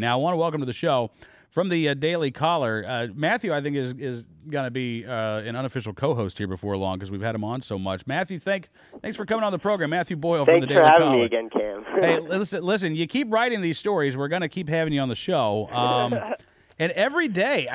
Now, I want to welcome to the show from the Daily Caller, Matthew, I think, is going to be an unofficial co-host here before long because we've had him on so much. Matthew, thanks for coming on the program. Matthew Boyle from the Daily Caller. Thanks for having me again, Cam. Hey, listen, you keep writing these stories. We're going to keep having you on the show. And every day,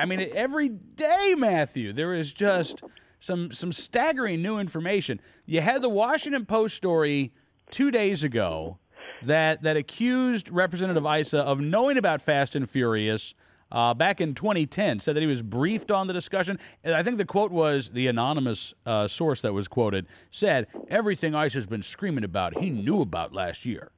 Matthew, there is just some staggering new information. You had the Washington Post story 2 days ago that accused Representative Issa of knowing about Fast and Furious back in 2010, said that he was briefed on the discussion. And I think the quote was, the anonymous source that was quoted said, everything Issa's been screaming about, he knew about last year.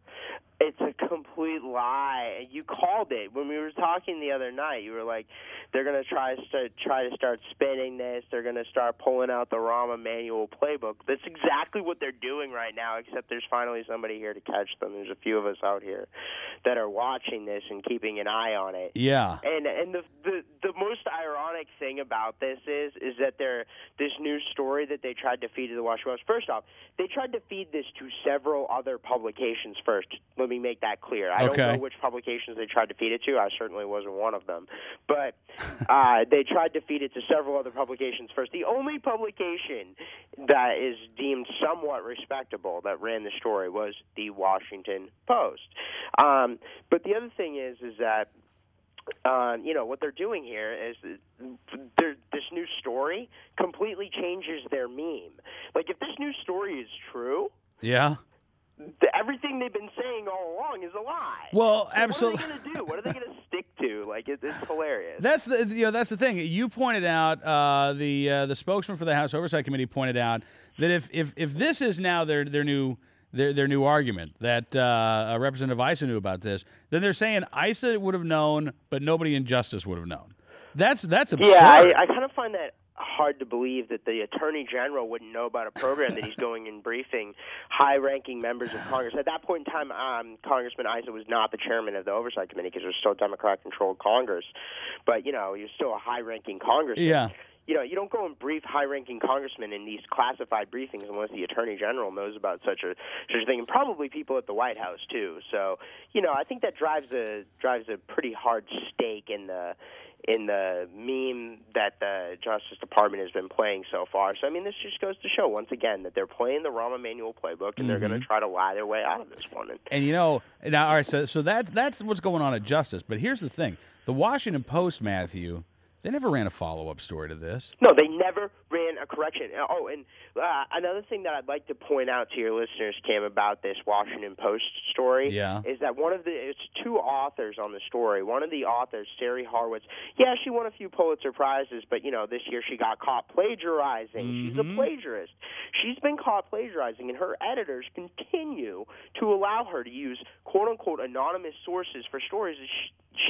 It's a complete lie. You called it. When we were talking the other night, you were like, they're going to try to start spinning this. They're going to start pulling out the Rahm Emanuel playbook. That's exactly what they're doing right now, except there's finally somebody here to catch them. There's a few of us out here that are watching this and keeping an eye on it. Yeah. And the most ironic thing about this is that this new story that they tried to feed to the Washington Post. First off, they tried to feed this to several other publications first. Let me make that clear. I don't know which publications they tried to feed it to. I certainly wasn't one of them. But they tried to feed it to several other publications first. The only publication that is deemed somewhat respectable that ran the story was the Washington Post. But the other thing is that what they're doing here is this new story completely changes their meme. Like, if this new story is true, yeah, everything they've been saying all along is a lie. Well, so absolutely. What are they going to do? What are they going to stick to? Like, it's hilarious. That's the thing. You pointed out, the spokesman for the House Oversight Committee pointed out that if this is now their new argument that Representative Issa knew about this, then they're saying Issa would have known, but nobody in Justice would have known. That's absurd. Yeah, I kind of find that hard to believe that the Attorney General wouldn't know about a program that he's going and briefing high-ranking members of Congress. At that point in time, Congressman Issa was not the chairman of the Oversight Committee because it was still Democrat-controlled Congress. But, he was still a high-ranking congressman. Yeah. You don't go and brief high-ranking congressmen in these classified briefings unless the Attorney General knows about such a thing, and probably people at the White House too. So, I think that drives a pretty hard stake in the meme that the Justice Department has been playing so far. So, this just goes to show once again that they're playing the Rahm Emanuel playbook, and they're going to try to lie their way out of this one. And now, all right, so that's what's going on at Justice. But here's the thing: the Washington Post, Matthew, they never ran a follow-up story to this. No, they never ran a correction. Oh, and another thing that I'd like to point out to your listeners, Cam, about this Washington Post story is that it's two authors on the story. One of the authors, Sari Horwitz, she won a few Pulitzer Prizes, but, this year she got caught plagiarizing. She's a plagiarist. She's been caught plagiarizing, and her editors continue to allow her to use quote-unquote anonymous sources for stories that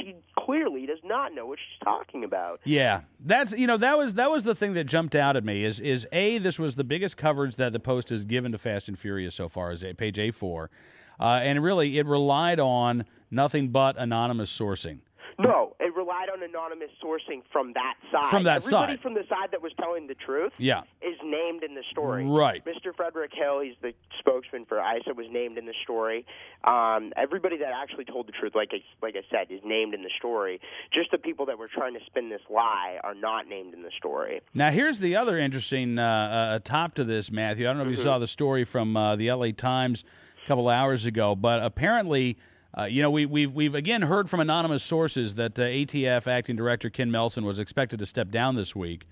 she clearly does not know what she's talking about. Yeah, that's that was the thing that jumped out at me is this was the biggest coverage that the Post has given to Fast and Furious so far, is page A4, and really it relied on nothing but anonymous sourcing. No, it relied on anonymous sourcing from that side. Everybody from the side that was telling the truth is named in the story. Right. Mr. Frederick Hill, he's the spokesman for Issa, was named in the story. Everybody that actually told the truth, like I said, is named in the story. Just the people that were trying to spin this lie are not named in the story. Now, here's the other interesting top to this, Matthew. I don't know if you saw the story from the LA Times a couple hours ago, but apparently we've again heard from anonymous sources that ATF Acting Director Ken Melson was expected to step down this week.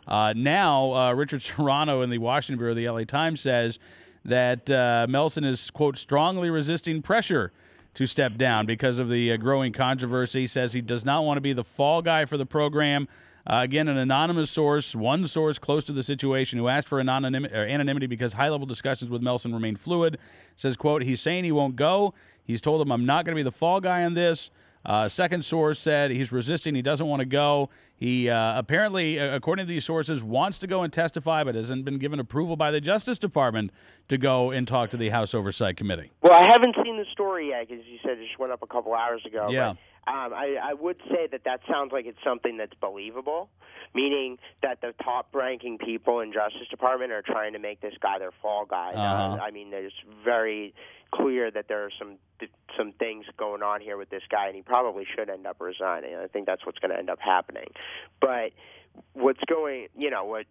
Now, Richard Serrano in the Washington Bureau of the LA Times says that Melson is, quote, strongly resisting pressure to step down because of the growing controversy. He says he does not want to be the fall guy for the program. Again, an anonymous source, one source close to the situation, who asked for anonymity because high-level discussions with Melson remain fluid, says, quote, he's saying he won't go. He's told him, I'm not going to be the fall guy on this. Second source said he's resisting. He doesn't want to go. He apparently, according to these sources, wants to go and testify, but hasn't been given approval by the Justice Department to go and talk to the House Oversight Committee. Well, I haven't seen the story yet, because you said it just went up a couple hours ago. Yeah. But, I would say that sounds like it's something that's believable, meaning that the top-ranking people in Justice Department are trying to make this guy their fall guy. It's very clear that there are some some things going on here with this guy, and he probably should end up resigning. I think that's what's going to end up happening. But what's going, what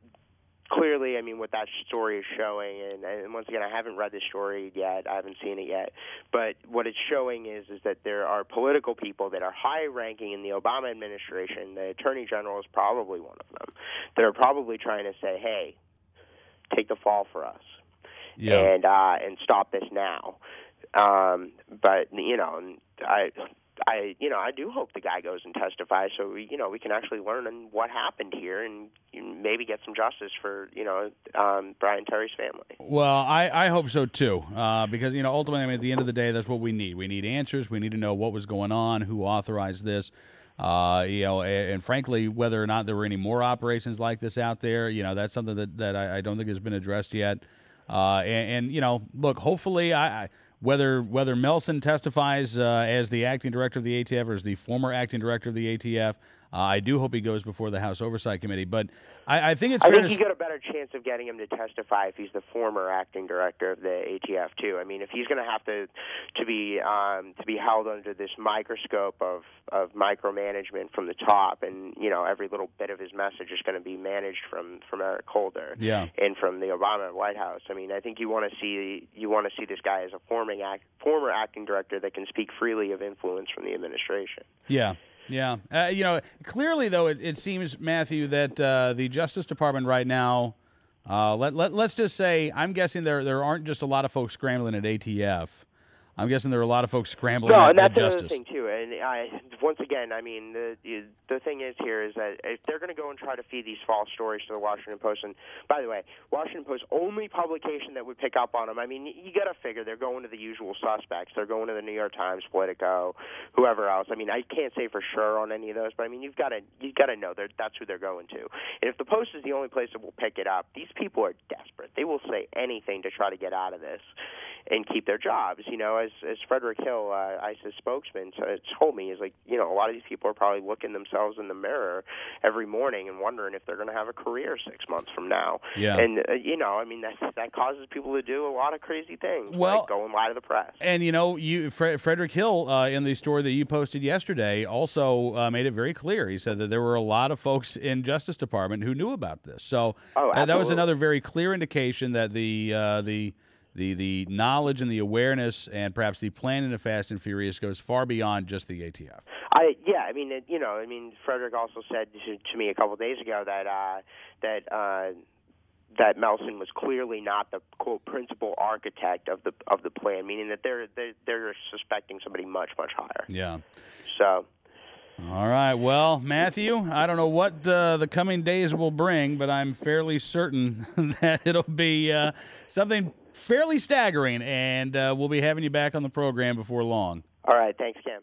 clearly, I mean, what that story is showing, and once again, I haven't read the story yet, I haven't seen it yet, but what it's showing is that there are political people that are high-ranking in the Obama administration, the Attorney General is probably one of them, that are probably trying to say, hey, take the fall for us, and stop this now. But I do hope the guy goes and testifies so we can actually learn what happened here and maybe get some justice for Brian Terry's family. Well, I hope so too, because ultimately, I mean, at the end of the day, that's what we need. We need answers. We need to know what was going on, who authorized this, and frankly, whether or not there were any more operations like this out there. That's something that I don't think has been addressed yet. Look, hopefully, whether Melson testifies as the acting director of the ATF or as the former acting director of the ATF, I do hope he goes before the House Oversight Committee. But I think it's fair to say you got a better chance of getting him to testify if he's the former acting director of the ATF too. I mean, if he's going to have to be held under this microscope of micromanagement from the top, and every little bit of his message is going to be managed from Eric Holder and from the Obama White House. I mean, I think you want to see this guy as a former acting director that can speak freely of influence from the administration. Yeah. Yeah. Clearly, though, it seems, Matthew, that the Justice Department right now, let's just say, I'm guessing there aren't just a lot of folks scrambling at ATF. I'm guessing there are a lot of folks scrambling at that's Justice. Another thing, too. And once again, I mean, the thing is here is that if they're going to go and try to feed these false stories to the Washington Post, and by the way, Washington Post, only publication that would pick up on them, I mean, you got to figure they're going to the usual suspects. They're going to the New York Times, Politico, whoever else. I mean, I can't say for sure on any of those, but I mean, you've got to know that's who they're going to. And if the Post is the only place that will pick it up, these people are desperate. They will say anything to try to get out of this and keep their jobs. As Frederick Hill, ISIS spokesman, told me, is like, a lot of these people are probably looking themselves in the mirror every morning and wondering if they're going to have a career 6 months from now. Yeah. And, I mean, that causes people to do a lot of crazy things, like go and lie to the press. And, Frederick Hill, in the story that you posted yesterday, also made it very clear. He said that there were a lot of folks in Justice Department who knew about this. So that was another very clear indication that the knowledge and the awareness and perhaps the planning of Fast and Furious goes far beyond just the ATF. Frederick also said to me a couple of days ago that Melson was clearly not the quote principal architect of the plan, meaning that they're suspecting somebody much higher. Yeah. So. All right. Well, Matthew, I don't know what the coming days will bring, but I'm fairly certain that it'll be something fairly staggering, and we'll be having you back on the program before long. All right. Thanks, Cam.